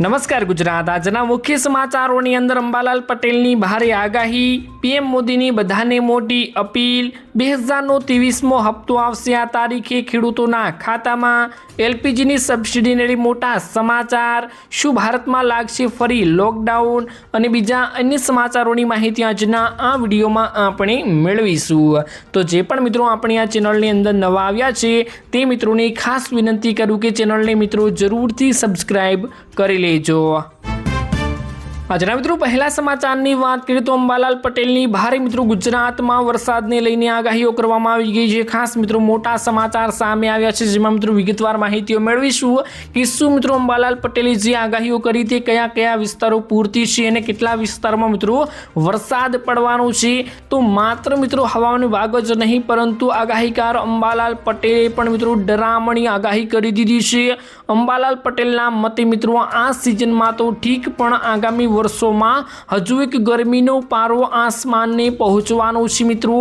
નમસ્કાર ગુજરાત। આજના મુખ્ય સમાચારોની અંદર અંબાલાલ પટેલની ભારે આગાહી, પીએમ મોદીની બધાને મોટી અપીલ, 2023મો હપ્તો આવશે આ તારીખે ખેડૂતોના ખાતામાં, એલપીજીની સબસિડીને મોટા સમાચાર, શું ભારતમાં લાગશે ફરી લોકડાઉન અને બીજા અન્ય સમાચારોની માહિતી આજના આ વિડીયોમાં આપણે મેળવીશું। તો જે પણ મિત્રો આપણી આ ચેનલની અંદર નવા આવ્યા છે તે મિત્રોને ખાસ વિનંતી કરું કે ચેનલને મિત્રો જરૂરથી સબસ્ક્રાઇબ કરી લેજો। આજના મિત્રો પહેલા સમાચારની વાત કરીએ તો અંબાલાલ પટેલની ભારે મિત્રો ગુજરાતમાં વરસાદને લઈને આગાહીઓ કરવામાં આવી ગઈ છે। ખાસ મિત્રો મોટા સમાચાર સામે આવ્યા છે જેમાં મિત્રો વિગતવાર માહિતીઓ મેળવીશું કે શું મિત્રો અંબાલાલ પટેલે જે આગાહીઓ કરી તે કયા કયા વિસ્તારો પૂરતી છે અને કેટલા વિસ્તારોમાં મિત્રો વરસાદ પડવાનો છે। તો માત્ર મિત્રો હવામાન વિભાગ જ નહીં પરંતુ આગાહીકાર અંબાલાલ પટેલે પણ મિત્રો ડરામણી આગાહી કરી દીધી છે। અંબાલાલ પટેલના મતે મિત્રો આ સિઝનમાં તો ઠીક પણ આગામી વર્ષોમાં હજુ એક ગરમીનો પારો આસમાનને પહોંચવાનો છે। મિત્રો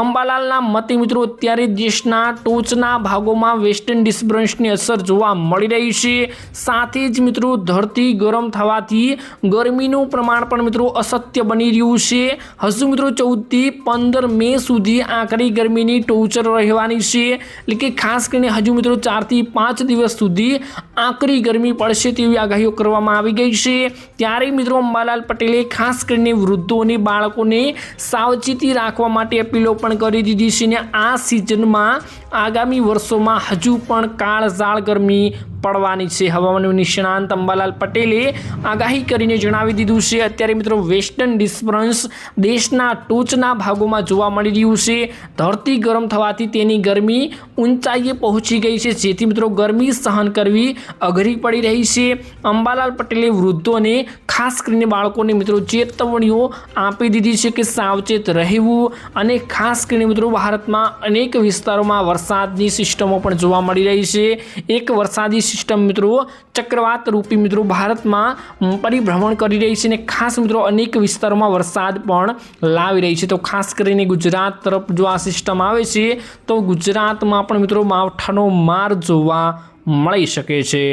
અંબાલાલના મતે મિત્રો અત્યારે દેશના ટોચના ભાગોમાં વેસ્ટર્ન ડિસ્ટર્બન્સની અસર જોવા મળી રહી છે। સાથે જ મિત્રો ધરતી ગરમ થવાથી ગરમીનું પ્રમાણ પણ મિત્રો અસત્ય બની રહ્યું છે। હજુ મિત્રો 14 થી 15 મે સુધી આકરી ગરમીની ટોચર રહેવાની છે, એટલે કે ખાસ કરીને હજુ મિત્રો 4 થી 5 દિવસ સુધી આકરી ગરમી પડશે તેવી આગાહીઓ કરવામાં આવી ગઈ છે। ત્યારે મિત્રો અંબાલાલ પટેલે ખાસ કરીને વૃદ્ધો અને બાળકોને સાવચેતી રાખવા માટે અપીલો પણ કરી દીધી છે અને આ સિઝનમાં આગામી વર્ષોમાં હજુ પણ કાળઝાળ ગરમી પડવાની છે। હવામાન નિષ્ણાંત અંબાલાલ પટેલે આગાહી કરીને જણાવી દીધું છે અત્યારે મિત્રો વેસ્ટર્ન ડિસ્ટર્બન્સ દેશના ટોચના ભાગોમાં જોવા મળી રહ્યું છે। ધરતી ગરમ થવાથી તેની ગરમી ઊંચાઈએ પહોંચી ગઈ છે, જેથી મિત્રો ગરમી સહન કરવી અઘરી પડી રહી છે। અંબાલાલ પટેલે વૃદ્ધોને ખાસ કરીને બાળકોને મિત્રો ચેતવણીઓ આપી દીધી છે કે સાવચેત રહેવું અને ખાસ કરીને મિત્રો ભારતમાં અનેક વિસ્તારોમાં વરસાદની સિસ્ટમો પણ જોવા મળી રહી છે। એક વરસાદી સિસ્ટમ મિત્રો ચક્રવાત રૂપી મિત્રો ભારતમાં પરિભ્રમણ કરી રહી છે અને ખાસ મિત્રો અનેક વિસ્તારોમાં વરસાદ પણ લાવી રહી છે। તો ખાસ કરીને ગુજરાત તરફ જો આ સિસ્ટમ આવે છે તો ગુજરાતમાં પણ મિત્રો માવઠાનો માર જોવા મળી શકે છે।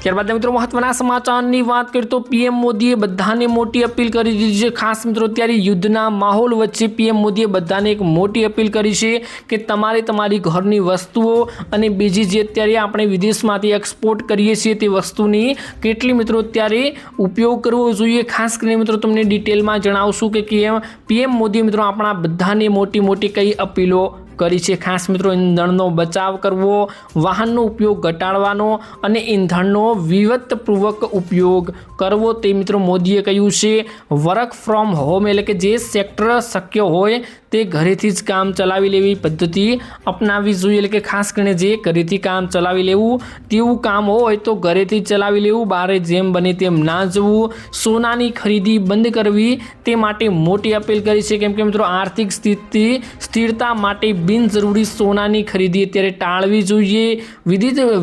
ત્યારબાદ મિત્રો મહત્વના સમાચારની વાત કરીએ તો પીએમ મોદીએ બધાને મોટી અપીલ કરી દીધી છે। ખાસ મિત્રો ત્યારે યુદ્ધના માહોલ વચ્ચે પીએમ મોદીએ બધાને એક મોટી અપીલ કરી છે કે તમારે તમારી ઘરની વસ્તુઓ અને બીજી જે અત્યારે આપણે વિદેશમાંથી એક્સપોર્ટ કરીએ છીએ તે વસ્તુની કેટલી મિત્રો અત્યારે ઉપયોગ કરવો જોઈએ। ખાસ કરીને મિત્રો તમને ડિટેલમાં જણાવશું કે પીએમ મોદી મિત્રો આપણા બધાને મોટી મોટી કઈ અપીલો કરી છે। ખાસ મિત્રો ઈંધણનો બચાવ કરવો, વાહનનો ઉપયોગ ઘટાડવાનો અને ઈંધણનો વિવિધતાપૂર્વક ઉપયોગ કરવો તે મિત્રો મોદીએ કહ્યું છે। વર્ક ફ્રોમ હોમ એટલે કે જે સેક્ટર શક્ય હોય તે ઘરેથી જ કામ ચલાવી લેવી પદ્ધતિ અપનાવવી જોઈએ, એટલે કે ખાસ કરીને જે ઘરેથી કામ ચલાવી લેવું તેવું કામ હોય તો ઘરેથી ચલાવી લેવું, બહાર જેમ બને તેમ ના જવું, સોનાની ખરીદી બંધ કરવી તે માટે મોટી અપીલ કરી છે। કેમ કે મિત્રો આર્થિક સ્થિરતા માટે બિનજરૂરી સોનાની ખરીદી અત્યારે ટાળવી જોઈએ।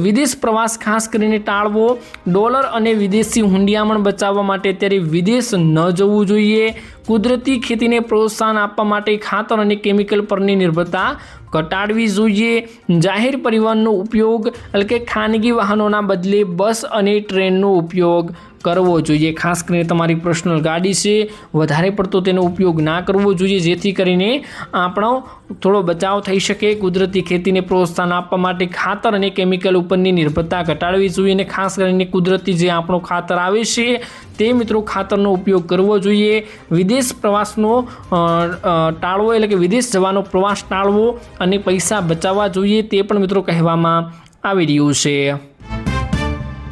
વિદેશ પ્રવાસ ખાસ કરીને ટાળવો, ડોલર અને વિદેશી હુંડિયામણ બચાવવા માટે અત્યારે વિદેશ ન જવું જોઈએ। કુદરતી ખેતીને પ્રોત્સાહન આપવા માટે ખાતર અને કેમિકલ પરની નિર્ભરતા ઘટાડવી જોઈએ। જાહેર પરિવહનનો ઉપયોગ એટલે કે ખાનગી વાહનોના બદલે બસ અને ટ્રેનનો ઉપયોગ કરવો જોઈએ। ખાસ કરીને તમારી પર્સનલ ગાડી છે વધારે પડતો તેનો ઉપયોગ ના કરવો જોઈએ, જેથી કરીને આપણો થોડો બચાવ થઈ શકે। કુદરતી ખેતીને પ્રોત્સાહન આપવા માટે ખાતર અને કેમિકલ ઉપરની નિર્ભરતા ઘટાડવી જોઈએ અને ખાસ કરીને કુદરતી જે આપણો ખાતર આવે છે તે મિત્રો ખાતરનો ઉપયોગ કરવો જોઈએ। વિદેશ પ્રવાસનો ટાળવો એટલે કે વિદેશ જવાનો પ્રવાસ ટાળવો અને પૈસા બચાવવા જોઈએ તે પણ મિત્રો કહેવામાં આવી રહ્યું છે।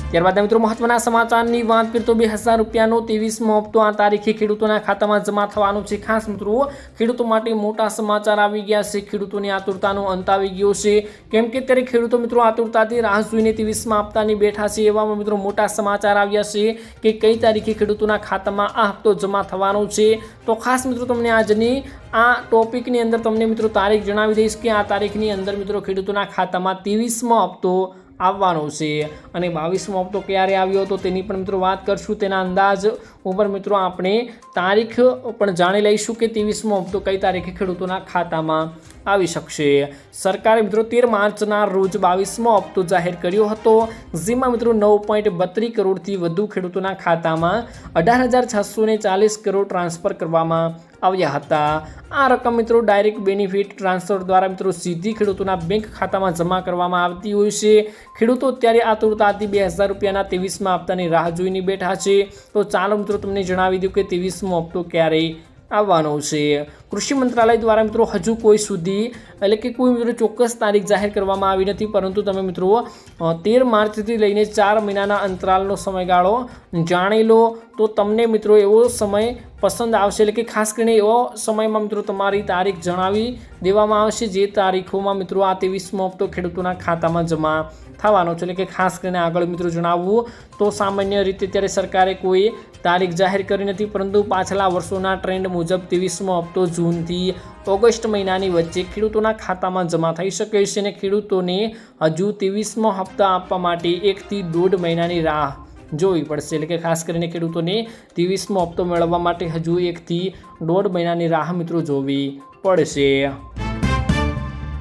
ત્યારબાદ મિત્રો મહત્વના સમાચારની વાત કરીએ તો 2000 રૂપિયાનો 23મો હપ્તો આ તારીખે ખેડૂતોના ખાતામાં જમા થવાનો છે। ખાસ મિત્રો ખેડૂતો માટે મોટા સમાચાર આવી ગયા છે। ખેડૂતોની આતુરતાનો અંત આવી ગયો છે, કેમ કે ત્યારે ખેડૂતો મિત્રો આતુરતાથી રાહ જોઈને 23મા હપ્તાની બેઠા છે। એવામાં મિત્રો મોટા સમાચાર આવ્યા છે કે કઈ તારીખે ખેડૂતોના ખાતામાં આ હપ્તો જમા થવાનો છે। તો ખાસ મિત્રો તમને આજની આ ટોપિકની અંદર તમને મિત્રો તારીખ જણાવી દઈશ કે આ તારીખની અંદર મિત્રો ખેડૂતોના ખાતામાં 23મો હપ્તો આવવાનો છે અને 22મો હપ્તો ક્યારે આવ્યો હતો તેની પણ મિત્રો વાત કરશું। તેના અંદાજ ઉપર મિત્રો આપણે તારીખ પણ જાણી લઈશું કે 23મો હપ્તો કઈ તારીખે ખેડૂતોના ખાતામાં આવી શકશે। સરકારે મિત્રો 13 માર્ચના રોજ 22મો હપ્તો જાહેર કર્યો હતો, જેમાં મિત્રો 9.32 કરોડથી વધુ ખેડૂતોના ખાતામાં 18,640 કરોડ ટ્રાન્સફર કરવામાં આવ્યા હતા। આ રકમ મિત્રો ડાયરેક્ટ બેનિફિટ ટ્રાન્સફર દ્વારા મિત્રો સીધી ખેડૂતોના બેંક ખાતામાં જમા કરવામાં આવતી હોય છે। ખેડૂતો અત્યારે આતુરતાથી 2000 રૂપિયાના 23મા હપ્તાની રાહ જોઈને બેઠા છે। તો ચાલો મિત્રો તમને જણાવી દઉં કે 23મો હપ્તો ક્યારે આવવાનો છે। કૃષિ મંત્રાલય દ્વારા મિત્રો હજુ કોઈ સુધી એટલે કે કોઈ મિત્રો ચોક્કસ તારીખ જાહેર કરવામાં આવી નથી, પરંતુ તમે મિત્રો 13 માર્ચથી લઈને 4 મહિનાના અંતરાલનો સમયગાળો જાણી લો તો તમને મિત્રો એવો સમય પસંદ આવશે, એટલે કે ખાસ કરીને એવો સમયમાં મિત્રો તમારી તારીખ જણાવી દેવામાં આવશે જે તારીખોમાં મિત્રો આ 23મો હપ્તો ખેડૂતોના ખાતામાં જમા થવાનો છે। એટલે કે ખાસ કરીને આગળ મિત્રો જણાવવું તો સામાન્ય રીતે ત્યારે સરકારે કોઈ તારીખ જાહેર કરી નથી, પરંતુ પાછલા વર્ષોના ટ્રેન્ડ મુજબ 23મો હપ્તો જૂનથી ઓગસ્ટ મહિનાની વચ્ચે ખેડૂતોના ખાતામાં જમા થઈ શકે છે અને ખેડૂતોને હજુ 23મો હપ્તા આપવા માટે 1 થી 1.5 મહિનાની રાહ જોવી પડશે। એટલે કે ખાસ કરીને ખેડૂતોને 23મો હપ્તો મેળવવા માટે હજુ 1 થી 1.5 મહિનાની રાહ મિત્રો જોવી પડશે।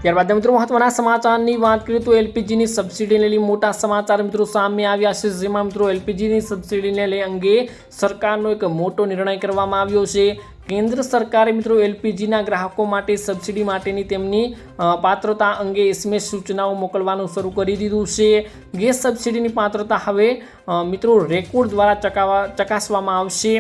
ત્યારબાદ મિત્રો મહત્વના સમાચારની વાત કરીએ તો એલપીજીની સબસિડીને લઈ મોટા સમાચાર મિત્રો સામે આવ્યા છે, જેમાં મિત્રો એલપીજીની સબસિડીને લઈ અંગે સરકારનો એક મોટો નિર્ણય કરવામાં આવ્યો છે। કેન્દ્ર સરકારે મિત્રો એલપીજીના ગ્રાહકો માટે સબસિડી માટેની તેમની પાત્રતા અંગે SMS સૂચનાઓ મોકલવાનું શરૂ કરી દીધું છે। ગેસ સબસિડીની પાત્રતા હવે મિત્રો રેકોર્ડ દ્વારા ચકાસવામાં આવશે।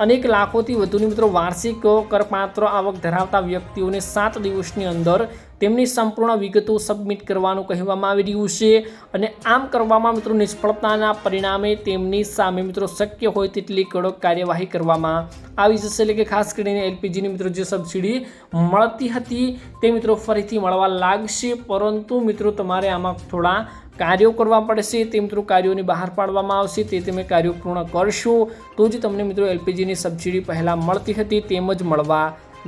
અનેક લાખોથી વધુની મિત્રો વાર્ષિક કરપાત્ર આવક ધરાવતા વ્યક્તિઓને 7 દિવસની અંદર તેમની સંપૂર્ણ વિગતો સબમિટ કરવાનું કહેવામાં આવી રહ્યું છે, અને આમ કરવામાં મિત્રો નિષ્ફળતાના પરિણામે તેમની સામે મિત્રો શક્ય હોય તેટલી કડક કાર્યવાહી કરવામાં આવી જશે। એટલે કે ખાસ કરીને એલપીજીની મિત્રો જે સબસિડી મળતી હતી તે મિત્રો ફરીથી મળવા લાગશે, પરંતુ મિત્રો તમારે આમાં થોડા કાર્યો કરવા પડશે। તે મિત્રો કાર્યોની બહાર પાડવામાં આવશે, તે તમે કાર્યો પૂર્ણ કરશો તો જ તમને મિત્રો એલપીજીની સબસિડી પહેલાં મળતી હતી તેમ જ મળવા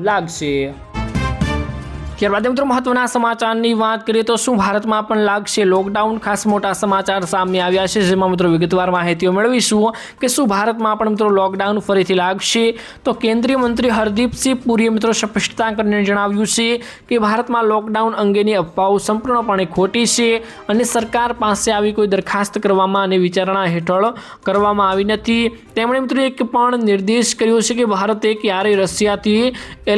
લાગશે। ત્યારબાદ મિત્રો મહત્વના સમાચારની વાત કરીએ તો શું ભારતમાં પણ લાગશે લોકડાઉન? ખાસ મોટા સમાચાર સામે આવ્યા છે, જેમાં મિત્રો વિગતવાર માહિતીઓ મેળવીશું કે શું ભારતમાં પણ મિત્રો લોકડાઉન ફરીથી લાગશે। તો કેન્દ્રીય મંત્રી હરદીપસિંહ પુરીએ મિત્રો સ્પષ્ટતા કરીને જણાવ્યું છે કે ભારતમાં લોકડાઉન અંગેની અફવાઓ સંપૂર્ણપણે ખોટી છે અને સરકાર પાસે આવી કોઈ દરખાસ્ત કરવામાં અને વિચારણા હેઠળ કરવામાં આવી નથી। તેમણે મિત્રો એક પણ નિર્દેશ કર્યો છે કે ભારતે ક્યારેય રશિયાથી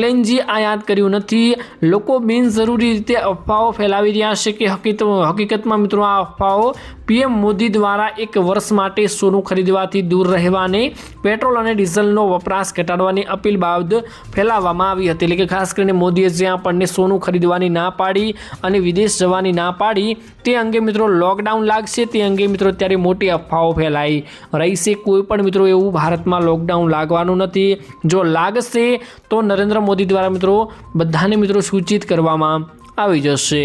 LNG આયાત કર્યું નથી। લોકો બિનજરૂરી રીતે અફવાઓ ફેલાવી રહ્યા છે કે હકીકતમાં મિત્રો આ અફવાઓ PM મોદી દ્વારા 1 વર્ષ માટે સોનું ખરીદવાથી દૂર રહેવાની, પેટ્રોલ અને ડીઝલનો વપરાશ ઘટાડવાની અપીલ બાદ ફેલાવવામાં આવી હતી। એટલે કે ખાસ કરીને મોદીએ જે આપણને સોનું ખરીદવાની ના પાડી અને વિદેશ જવાની ના પાડી તે અંગે મિત્રો લોકડાઉન લાગશે તે અંગે મિત્રો અત્યારે મોટી અફવાઓ ફેલાઈ રહી છે। કોઈ પણ મિત્રો એવું ભારતમાં લોકડાઉન લાગવાનું નથી। જો લાગશે તો નરેન્દ્ર મોદી દ્વારા મિત્રો બધાને મિત્રો સૂચિત કરવામાં આવી જશે।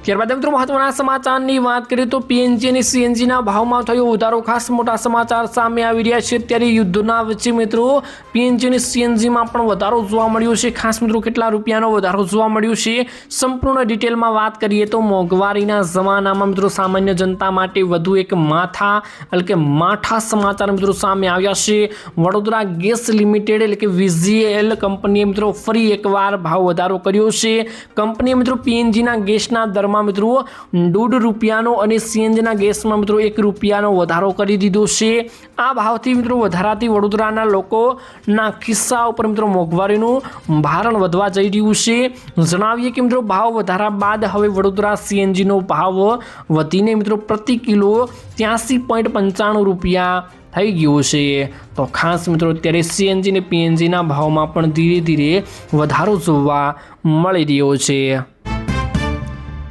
ત્યારબાદ મિત્રો મહત્વના સમાચારની વાત કરીએ તો PNG અને CNGના ભાવમાં થયો વધારો। ખાસ મોટા સમાચાર સામે આવી રહ્યા છે। ત્યારે યુદ્ધના વચ્ચે મિત્રો PNG અને CNGમાં પણ વધારો જોવા મળ્યો છે। ખાસ મિત્રો કેટલા રૂપિયાનો વધારો જોવા મળ્યો છે સંપૂર્ણ ડિટેલમાં વાત કરીએ તો મોંઘવારીના જમાનામાં મિત્રો સામાન્ય જનતા માટે વધુ એક માઠા સમાચાર મિત્રો સામે આવ્યા છે। વડોદરા ગેસ લિમિટેડ એટલે કે VGL કંપનીએ મિત્રો ફરી એકવાર ભાવ વધારો કર્યો છે। કંપનીએ મિત્રો PNGના ગેસના દરમાં મિત્રો ₹1.5 અને CNGના ગેસમાં મિત્રો ₹1 વધારો કરી દીધો છે। આ ભાવથી મિત્રો વધારાથી વડોદરાના લોકોના ખિસ્સા ઉપર મિત્રો મોંઘવારીનું ભારણ વધવા જઈ રહ્યું છે। જણાવીએ કે મિત્રો ભાવ વધારા બાદ હવે વડોદરા CNGનો ભાવ વધીને મિત્રો પ્રતિ કિલો ₹83.95 થઈ ગયો છે। તો ખાસ મિત્રો અત્યારે CNG અને PNGના ભાવમાં પણ ધીરે ધીરે વધારો જોવા મળી રહ્યો છે।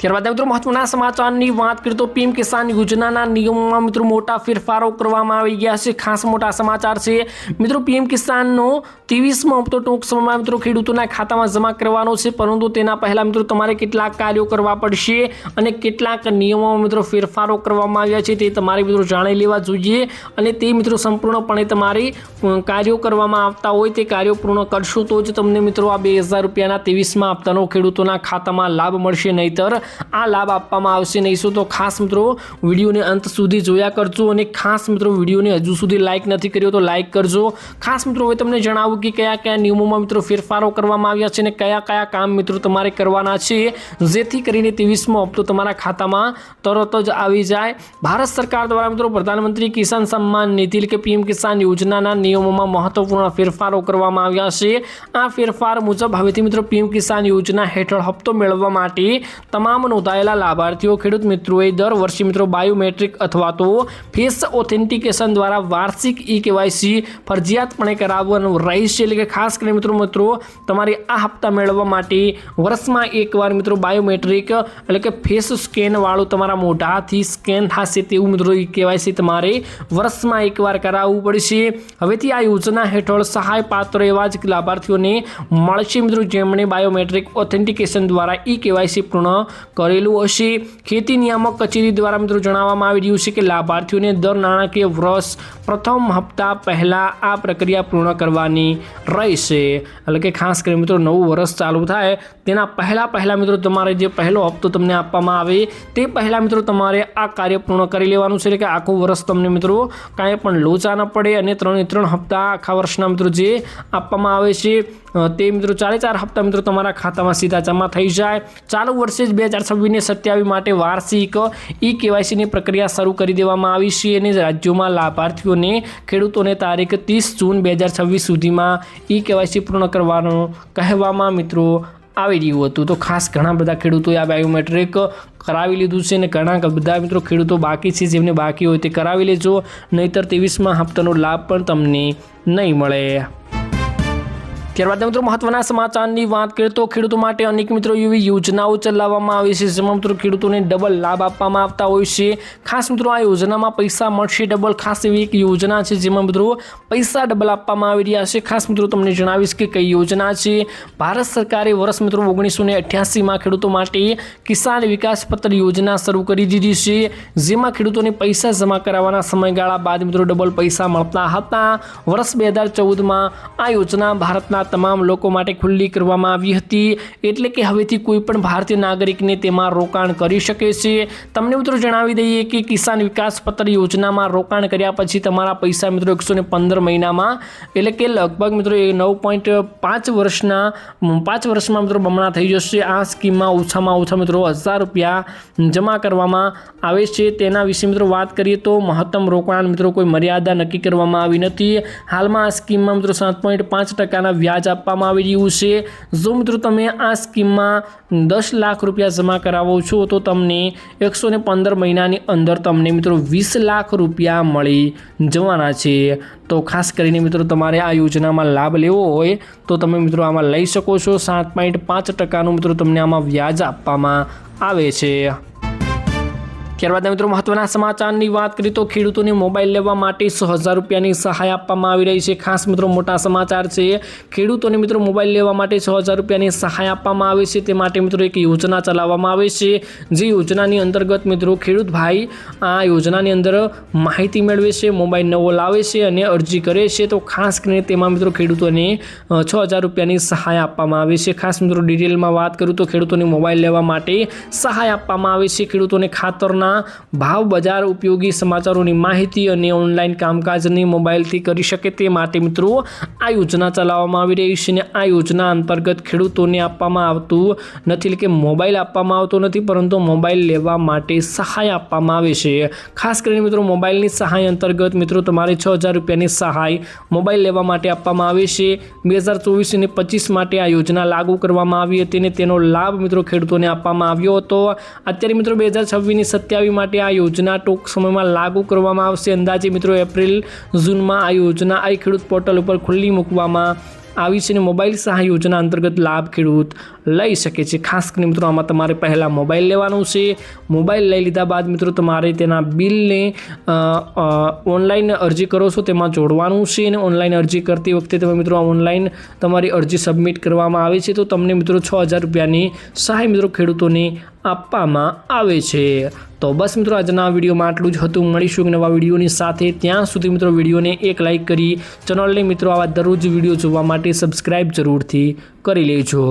ત્યારબાદ મિત્રો મહત્વના સમાચારની વાત કરીએ તો PM કિસાન યોજનાના નિયમોમાં મિત્રો મોટા ફેરફારો કરવામાં આવી ગયા છે। ખાસ મોટા સમાચાર છે મિત્રો। PM કિસાનનો 23મો હપ્તો ટૂંક સમયમાં મિત્રો ખેડૂતોના ખાતામાં જમા કરવાનો છે, પરંતુ તેના પહેલા મિત્રો તમારે કેટલાક કાર્યો કરવા પડશે અને કેટલાક નિયમોમાં મિત્રો ફેરફારો કરવામાં આવ્યા છે તે તમારે મિત્રો જાણી લેવા જોઈએ, અને તે મિત્રો સંપૂર્ણપણે તમારી કાર્યો કરવામાં આવતા હોય તે કાર્યો પૂર્ણ કરશો તો જ તમને મિત્રો આ 2000 રૂપિયાના 23મા હપ્તાનો ખેડૂતોના ખાતામાં લાભ મળશે, નહીતર આ લાભ આપવામાં આવશે નહીં શું તો ખાસ મિત્રો વિડીયોને અંત સુધી જોયા કરજો અને ખાસ મિત્રો વિડીયોને હજુ સુધી લાઇક નથી કર્યો તો લાઇક કરજો। ખાસ મિત્રો હવે તમને જણાવું કે કયા કયા નિયમોમાં મિત્રો ફેરફારો કરવામાં આવ્યા છે અને કયા કયા કામ મિત્રો તમારે કરવાના છે જેથી કરીને 23મો હપ્તો તમારા ખાતામાં તરત જ આવી જાય। ભારત સરકાર દ્વારા મિત્રો પ્રધાનમંત્રી કિસાન સન્માન નિધિ એટલે કે પીએમ કિસાન યોજનાના નિયમોમાં મહત્વપૂર્ણ ફેરફારો કરવામાં આવ્યા છે। આ ફેરફાર મુજબ હવેથી મિત્રો પીએમ કિસાન યોજના હેઠળ હપ્તો મેળવવા માટે તમામ નોંધાયેલા લાભાર્થીઓ ખેડૂત મિત્રોએ દર વર્ષે મિત્રો બાયોમેટ્રિક અથવા તો ફેસ ઓથેન્ટિકેશન દ્વારા વાર્ષિક ઈ-કેવાયસી ફરજિયાતપણે કરાવવાનું રહેશે। એટલે કે ખાસ કરીને મિત્રો તમારે આ હપ્તા મેળવવા માટે વર્ષમાં એકવાર મિત્રો બાયોમેટ્રિક એટલે કે ફેસ સ્કેન વાળું તમારા મોઢાથી સ્કેન થશે તેવું મિત્રો ઈ-કેવાયસી તમારે વર્ષમાં એકવાર કરાવવું પડશે। હવેથી આ યોજના હેઠળ સહાય પાત્ર એવા જ લાભાર્થીઓને મળશે મિત્રો જેમણે બાયોમેટ્રિક ઓથેન્ટિકેશન દ્વારા ઈ-કેવાયસી પૂર્ણ કરેલું હશે। ખેતી નિયામક કચેરી દ્વારા મિત્રો જણાવવામાં આવી રહ્યું છે કે લાભાર્થીઓને દર નાણાકીય વર્ષ પ્રથમ હપ્તા પહેલાં આ પ્રક્રિયા પૂર્ણ કરવાની રહેશે। એટલે કે ખાસ કરીને મિત્રો નવું વર્ષ ચાલુ થાય તેના પહેલાં મિત્રો તમારે જે પહેલો હપ્તો તમને આપવામાં આવે તે પહેલાં મિત્રો તમારે આ કાર્ય પૂર્ણ કરી લેવાનું છે। એટલે કે આખું વર્ષ તમને મિત્રો કાંઈ પણ લોચા ન પડે અને 3 હપ્તા આખા વર્ષના મિત્રો જે આપવામાં આવે છે તે મિત્રો 4 હપ્તા મિત્રો તમારા ખાતામાં સીધા જમા થઈ જાય। ચાલુ વર્ષે જ 2026-27 માટે વાર્ષિક ઈ-કેવાયસીની પ્રક્રિયા શરૂ કરી દેવામાં આવી છે અને રાજ્યોમાં લાભાર્થીઓને ખેડૂતોને તારીખ 30 જૂન 2026 સુધીમાં ઈ-કેવાયસી પૂર્ણ કરવાનું કહેવામાં મિત્રો આવી રહ્યું હતું। તો ખાસ ઘણા બધા ખેડૂતોએ આ બાયોમેટ્રિક કરાવી લીધું છે અને ઘણા બધા મિત્રો ખેડૂતો બાકી છે જેમને બાકી હોય તે કરાવી લેજો નહીંતર 23મા હપ્તાનો લાભ પણ તમને નહીં મળે। ત્યારબાદ મિત્રો મહત્વના સમાચારની વાત કરીએ તો ખેડૂતો માટે અનેક મિત્રો એવી યોજનાઓ ચલાવવામાં આવી છે જેમાં મિત્રો ખેડૂતોને ડબલ લાભ આપવામાં આવતા હોય છે। ખાસ મિત્રો આ યોજનામાં પૈસા મળશે ડબલ ખાસ એવી એક યોજના છે જેમાં મિત્રો પૈસા ડબલ આપવામાં આવી રહ્યા છે। ખાસ મિત્રો તમને જણાવીશ કે કઈ યોજના છે। ભારત સરકારે વર્ષ મિત્રો 1988માં ખેડૂતો માટે કિસાન વિકાસ પત્ર યોજના શરૂ કરી દીધી છે જેમાં ખેડૂતોને પૈસા જમા કરાવવાના સમયગાળા બાદ મિત્રો ડબલ પૈસા મળતા હતા। વર્ષ 2014માં આ યોજના ભારતના તમામ લોકો માટે ખુલ્લી કરવામાં આવી હતી એટલે કે હવેથી કોઈ પણ ભારતીય નાગરિકને તેમાં રોકાણ કરી શકે છે। તમને મિત્રો જણાવી દઈએ કે કિસાન વિકાસ પત્ર યોજનામાં રોકાણ કર્યા પછી તમારા પૈસા મિત્રો 115 મહિનામાં એટલે કે લગભગ મિત્રો 9.5 વર્ષમાં મિત્રો બમણા થઈ જશે। આ સ્કીમમાં ઓછામાં ઓછા મિત્રો 1000 રૂપિયા જમા કરવામાં આવે છે। તેના વિશે મિત્રો વાત કરીએ તો મહત્તમ રોકાણ મિત્રો કોઈ મર્યાદા નક્કી કરવામાં આવી નથી। હાલમાં આ સ્કીમમાં મિત્રો 7.5% વ્યાજ આપવામાં આવી રહ્યું છે। જો મિત્રો તમે આ સ્કીમમાં 10 લાખ રૂપિયા જમા કરાવો છો તો તમને 115 મહિનાની અંદર તમને મિત્રો 20 લાખ રૂપિયા મળી જવાના છે। તો ખાસ કરીને મિત્રો તમારે આ યોજનામાં લાભ લેવો હોય તો તમે મિત્રો આમાં લઈ શકો છો। 7.5% મિત્રો તમને આમાં વ્યાજ આપવામાં આવે છે। ત્યારબાદ મિત્રો મહત્વના સમાચારની વાત કરીએ તો ખેડૂતોને મોબાઈલ લેવા માટે 100,000 રૂપિયાની સહાય આપવામાં આવી રહી છે। ખાસ મિત્રો મોટા સમાચાર છે। ખેડૂતોને મિત્રો મોબાઈલ લેવા માટે 100,000 રૂપિયાની સહાય આપવામાં આવે છે તે માટે મિત્રો એક યોજના ચલાવવામાં આવે છે જે યોજનાની અંતર્ગત મિત્રો ખેડૂત ભાઈ આ યોજનાની અંદર માહિતી મેળવે છે મોબાઈલ નવો લાવે છે અને અરજી કરે છે તો ખાસ કરીને તેમાં મિત્રો ખેડૂતોને 6,000 રૂપિયાની સહાય આપવામાં આવે છે। ખાસ મિત્રો ડિટેલમાં વાત કરું તો ખેડૂતોને મોબાઈલ લેવા માટે સહાય આપવામાં આવે છે। ખેડૂતોને ખાતરના ભાવ બજાર ઉપયોગી સમાચારોની માહિતી અને ઓનલાઈન કામકાજની મોબાઈલથી કરી શકે તે માટે મિત્રો આ યોજના ચલાવવામાં આવી રહી છે અને આ યોજના અંતર્ગત ખેડૂતોને આપવામાં આવતું નથી એટલે કે મોબાઈલ આપવામાં આવતો નથી પરંતુ મોબાઈલ લેવા માટે સહાય આપવામાં આવે છે। ખાસ કરીને મિત્રો મોબાઈલની સહાય અંતર્ગત મિત્રો તમારે 6,000 રૂપિયાની સહાય મોબાઈલ લેવા માટે આપવામાં આવે છે। 2024 અને 25 માટે આ યોજના લાગુ કરવામાં આવી હતી અને તેનો લાભ મિત્રો ખેડૂતોને આપવામાં આવ્યો હતો। અત્યારે મિત્રો 2026-27 માટે આ યોજના ટૂંક સમયમાં લાગુ કરવામાં આવશે। અંદાજે મિત્રો એપ્રિલ જૂનમાં આ યોજના આ ખેડૂત પોર્ટલ ઉપર ખુલ્લી મૂકવામાં આવી છે અને મોબાઈલ સહાય યોજના અંતર્ગત લાભ ખેડૂત લઈ શકે છે। ખાસ કરીને મિત્રો આમાં તમારે પહેલાં મોબાઈલ લેવાનું છે। મોબાઈલ લઈ લીધા બાદ મિત્રો તમારે તેના બિલને ઓનલાઈન અરજી કરો છો તેમાં જોડવાનું છે અને ઓનલાઈન અરજી કરતી વખતે તમે મિત્રો ઓનલાઈન તમારી અરજી સબમિટ કરવામાં આવે છે તો તમને મિત્રો 6,000 રૂપિયાની સહાય મિત્રો ખેડૂતોને આપવામાં આવે છે। તો બસ મિત્રો આજના વિડીયોમાં આટલું જ હતું। મળીશું એક નવા વિડીયોની સાથે। ત્યાં સુધી મિત્રો વિડીયોને એક લાઇક કરી ચેનલને મિત્રો આવા દરરોજ વિડીયો જોવા માટે સબસ્ક્રાઈબ જરૂરથી કરી લેજો।